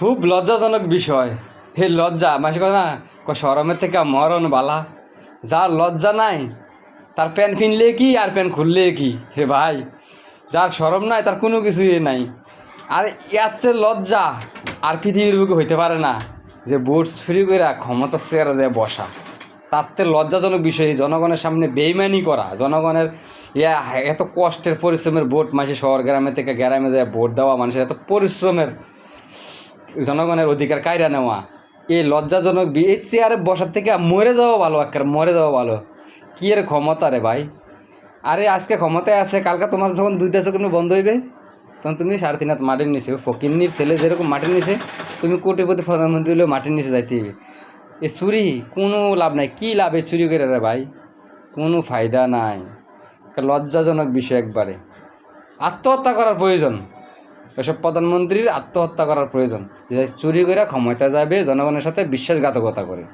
খুব লজ্জাজনক বিষয়। হে লজ্জা মাসে কথা না শরমের থেকে মরণ বালা। যার লজ্জা নাই তার প্যান্ট কিনলে কি আর প্যান্ট খুললে কি হে ভাই। যার শরম নাই তার কোনো কিছুই নাই। আর এর চেয়ে লজ্জা আর পৃথিবীর বুকে হইতে পারে না যে ভোট চুরি করে ক্ষমতার চেয়ারে যায় বসা। তার থেকে লজ্জাজনক বিষয় জনগণের সামনে বেইমানি করা। জনগণের এত কষ্টের পরিশ্রমের ভোট মাসে শহর গ্রামে থেকে গ্রামে যায় ভোট দেওয়া, মানুষের এত পরিশ্রমের জনগণের অধিকার কায়রা নেওয়া, এই লজ্জাজনক এই চেয়ারে বসার থেকে মরে যাওয়া ভালো। একেবারে মরে যাওয়া ভালো। কী এর ক্ষমতা রে ভাই। আরে আজকে ক্ষমতায় আছে, কালকে তোমার যখন দুইটা চোখ বন্ধ হইবে তখন তুমি 3.5 হাত মাটির নিচে, ফকিন্নির ছেলে যেরকম মাটির নিচে, তুমি কোটিপতি প্রধানমন্ত্রী হলেও মাটির নিচে যাইতে হবে। এ চুরি কোনো লাভ নাই। কী লাভ এই চুরি করে রে ভাই? কোনো ফায়দা নাই। লজ্জাজনক বিষয় একবারে। আত্মহত্যা করার প্রয়োজন। এসব প্রধানমন্ত্রীর আত্মহত্যা করার প্রয়োজন, যে চুরি করে ক্ষমতা যাবে জনগণের সাথে বিশ্বাসঘাতকতা করে।